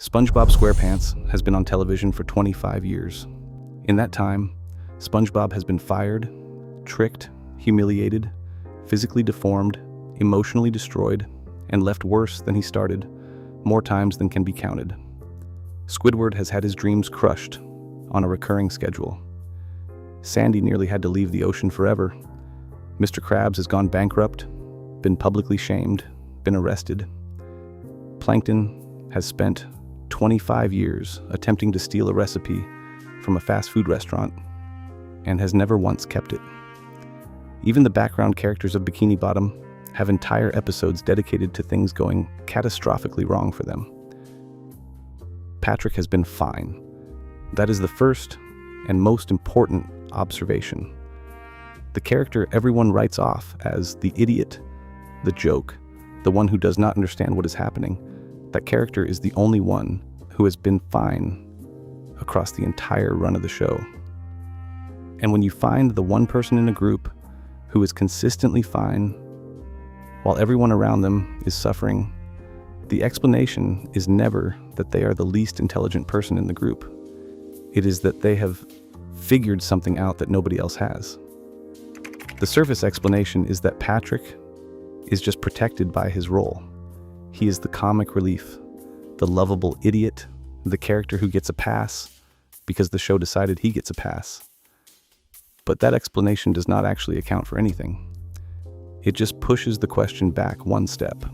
SpongeBob SquarePants has been on television for 25 years. In that time, SpongeBob has been fired, tricked, humiliated, physically deformed, emotionally destroyed, and left worse than he started, more times than can be counted. Squidward has had his dreams crushed on a recurring schedule. Sandy nearly had to leave the ocean forever. Mr. Krabs has gone bankrupt, been publicly shamed, been arrested. Plankton has spent 25 years attempting to steal a recipe from a fast food restaurant and has never once kept it. Even the background characters of Bikini Bottom have entire episodes dedicated to things going catastrophically wrong for them. Patrick has been fine. That is the first and most important observation. The character everyone writes off as the idiot, the joke, the one who does not understand what is happening, that character is the only one who has been fine across the entire run of the show. And when you find the one person in a group who is consistently fine while everyone around them is suffering, the explanation is never that they are the least intelligent person in the group. It is that they have figured something out that nobody else has. The surface explanation is that Patrick is just protected by his role. He is the comic relief, the lovable idiot, the character who gets a pass because the show decided he gets a pass. But that explanation does not actually account for anything. It just pushes the question back one step.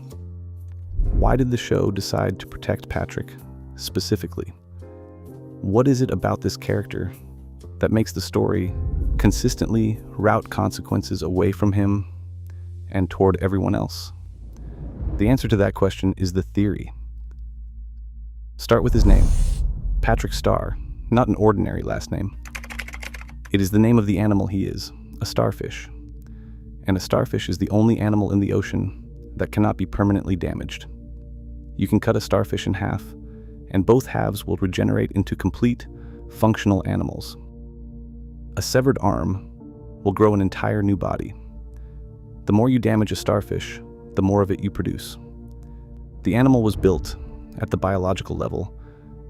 Why did the show decide to protect Patrick specifically? What is it about this character that makes the story consistently route consequences away from him and toward everyone else? The answer to that question is the theory. Start with his name, Patrick Star, not an ordinary last name. It is the name of the animal he is, a starfish. And a starfish is the only animal in the ocean that cannot be permanently damaged. You can cut a starfish in half, and both halves will regenerate into complete, functional animals. A severed arm will grow an entire new body. The more you damage a starfish, the more of it you produce. The animal was built, at the biological level,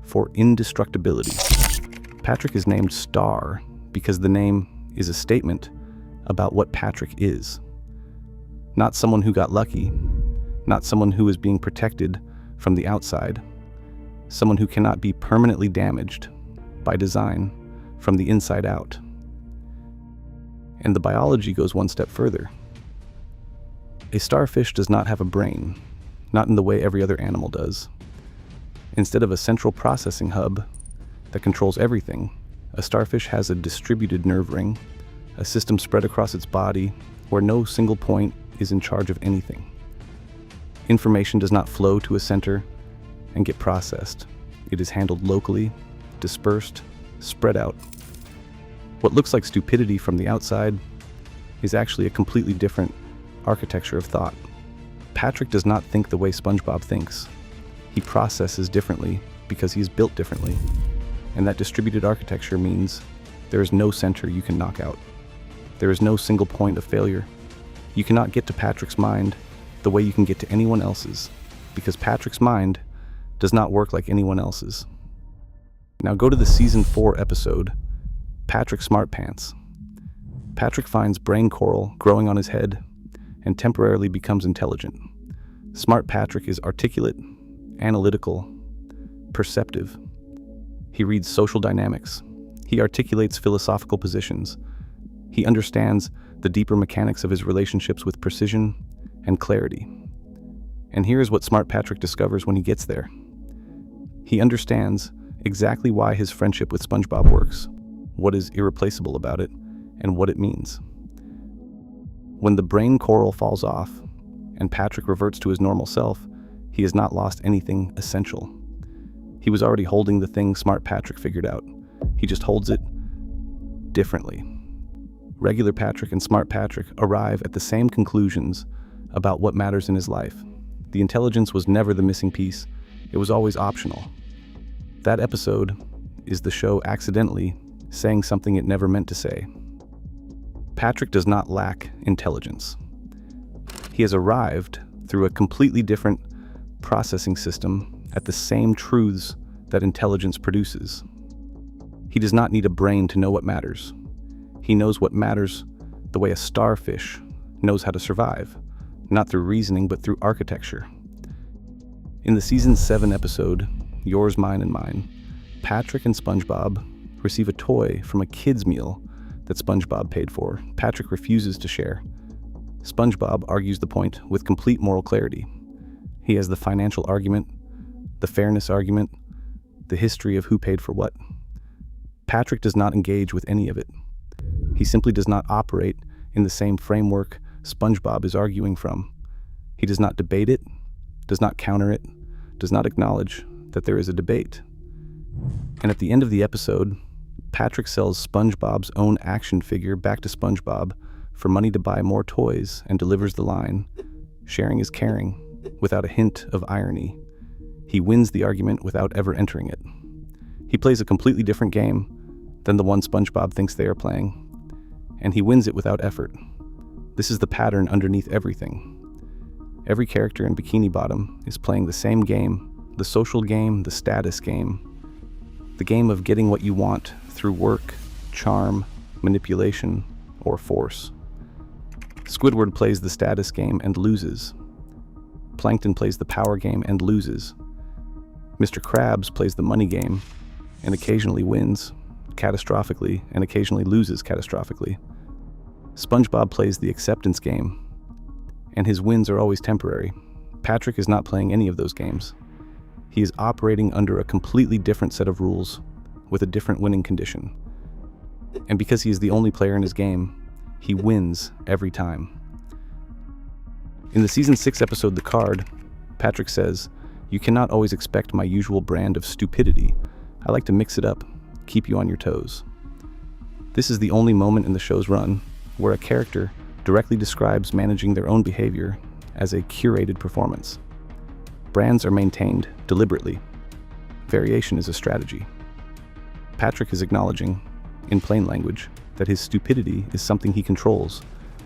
for indestructibility. Patrick is named Star because the name is a statement about what Patrick is. Not someone who got lucky, not someone who is being protected from the outside, someone who cannot be permanently damaged by design from the inside out. And the biology goes one step further. A starfish does not have a brain, not in the way every other animal does. Instead of a central processing hub that controls everything, a starfish has a distributed nerve ring, a system spread across its body where no single point is in charge of anything. Information does not flow to a center and get processed. It is handled locally, dispersed, spread out. What looks like stupidity from the outside is actually a completely different architecture of thought. Patrick does not think the way SpongeBob thinks. He processes differently because he is built differently. And that distributed architecture means there is no center you can knock out. There is no single point of failure. You cannot get to Patrick's mind the way you can get to anyone else's, because Patrick's mind does not work like anyone else's. Now go to the season 4 episode, Patrick SmartPants. Patrick finds brain coral growing on his head and temporarily becomes intelligent. Smart Patrick is articulate, analytical, perceptive. He reads social dynamics. He articulates philosophical positions. He understands the deeper mechanics of his relationships with precision and clarity. And here's what Smart Patrick discovers when he gets there. He understands exactly why his friendship with SpongeBob works, what is irreplaceable about it, and what it means. When the brain coral falls off and Patrick reverts to his normal self, he has not lost anything essential. He was already holding the thing Smart Patrick figured out. He just holds it differently. Regular Patrick and Smart Patrick arrive at the same conclusions about what matters in his life. The intelligence was never the missing piece. It was always optional. That episode is the show accidentally saying something it never meant to say. Patrick does not lack intelligence. He has arrived through a completely different processing system at the same truths that intelligence produces. He does not need a brain to know what matters. He knows what matters the way a starfish knows how to survive, not through reasoning but through architecture. In the season 7 episode, Yours, Mine, and Mine, Patrick and SpongeBob receive a toy from a kid's meal that SpongeBob paid for. Patrick refuses to share. SpongeBob argues the point with complete moral clarity. He has the financial argument, the fairness argument, the history of who paid for what. Patrick does not engage with any of it. He simply does not operate in the same framework SpongeBob is arguing from. He does not debate it, does not counter it, does not acknowledge that there is a debate. And at the end of the episode, Patrick sells SpongeBob's own action figure back to SpongeBob for money to buy more toys and delivers the line, "Sharing is caring," without a hint of irony. He wins the argument without ever entering it. He plays a completely different game than the one SpongeBob thinks they are playing, and he wins it without effort. This is the pattern underneath everything. Every character in Bikini Bottom is playing the same game, the social game, the status game, the game of getting what you want through work, charm, manipulation, or force. Squidward plays the status game and loses. Plankton plays the power game and loses. Mr. Krabs plays the money game and occasionally wins catastrophically and occasionally loses catastrophically. SpongeBob plays the acceptance game, and his wins are always temporary. Patrick is not playing any of those games. He is operating under a completely different set of rules with a different winning condition. And because he is the only player in his game, he wins every time. In the season 6 episode The Card, Patrick says, "You cannot always expect my usual brand of stupidity. I like to mix it up, keep you on your toes." This is the only moment in the show's run where a character directly describes managing their own behavior as a curated performance. Brands are maintained deliberately. Variation is a strategy. Patrick is acknowledging, in plain language, that his stupidity is something he controls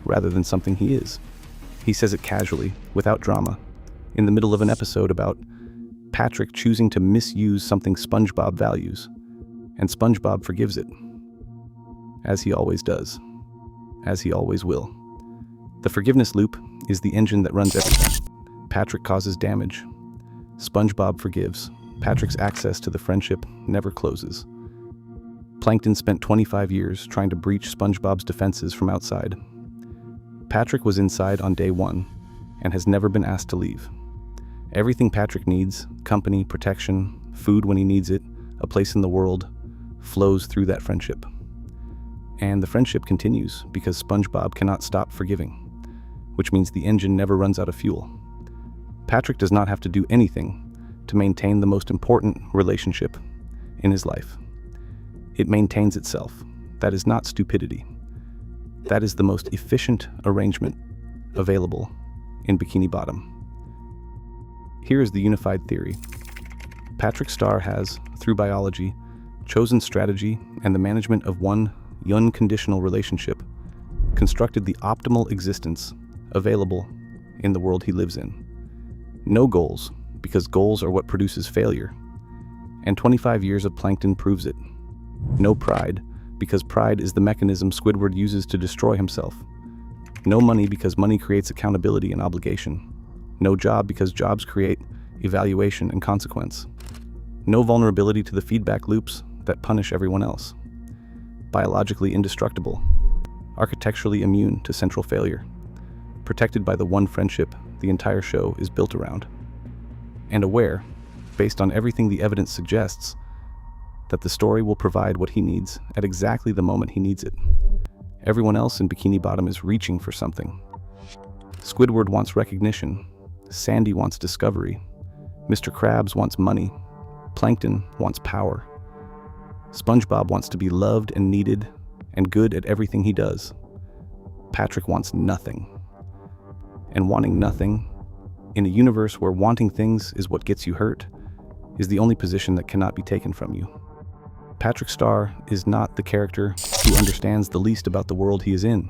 rather than something he is. He says it casually, without drama, in the middle of an episode about Patrick choosing to misuse something SpongeBob values, and SpongeBob forgives it. As he always does. As he always will. The forgiveness loop is the engine that runs everything. Patrick causes damage. SpongeBob forgives. Patrick's access to the friendship never closes. Plankton spent 25 years trying to breach SpongeBob's defenses from outside. Patrick was inside on day 1 and has never been asked to leave. Everything Patrick needs, company, protection, food when he needs it, a place in the world, flows through that friendship. And the friendship continues because SpongeBob cannot stop forgiving, which means the engine never runs out of fuel. Patrick does not have to do anything to maintain the most important relationship in his life. It maintains itself. That is not stupidity. That is the most efficient arrangement available in Bikini Bottom. Here is the unified theory. Patrick Star has, through biology, chosen strategy and the management of one unconditional relationship, constructed the optimal existence available in the world he lives in. No goals, because goals are what produces failure. And 25 years of Plankton proves it. No pride, because pride is the mechanism Squidward uses to destroy himself. No money, because money creates accountability and obligation. No job, because jobs create evaluation and consequence. No vulnerability to the feedback loops that punish everyone else. Biologically indestructible, architecturally immune to central failure, protected by the one friendship the entire show is built around, and aware, based on everything the evidence suggests, that the story will provide what he needs at exactly the moment he needs it. Everyone else in Bikini Bottom is reaching for something. Squidward wants recognition, Sandy wants discovery, Mr. Krabs wants money, Plankton wants power. SpongeBob wants to be loved and needed and good at everything he does. Patrick wants nothing. And wanting nothing, in a universe where wanting things is what gets you hurt, is the only position that cannot be taken from you. Patrick Star is not the character who understands the least about the world he is in.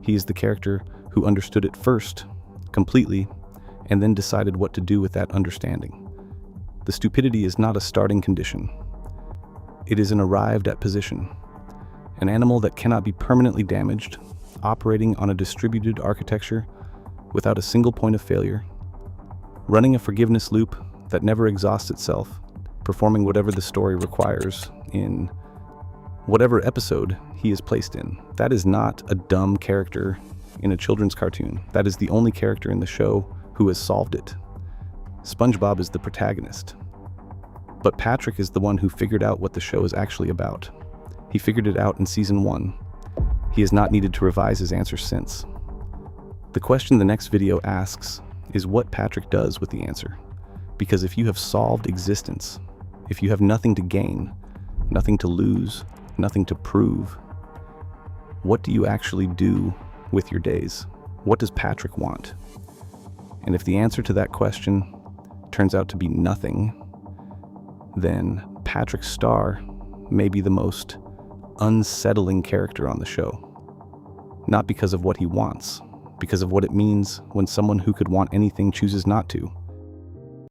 He is the character who understood it first, completely, and then decided what to do with that understanding. The stupidity is not a starting condition. It is an arrived-at position, an animal that cannot be permanently damaged, operating on a distributed architecture without a single point of failure, running a forgiveness loop that never exhausts itself, performing whatever the story requires in whatever episode he is placed in. That is not a dumb character in a children's cartoon. That is the only character in the show who has solved it. SpongeBob is the protagonist. But Patrick is the one who figured out what the show is actually about. He figured it out in season 1. He has not needed to revise his answer since. The question the next video asks is what Patrick does with the answer. Because if you have solved existence, if you have nothing to gain, nothing to lose, nothing to prove, what do you actually do with your days? What does Patrick want? And if the answer to that question turns out to be nothing, then Patrick Star may be the most unsettling character on the show. Not because of what he wants, because of what it means when someone who could want anything chooses not to.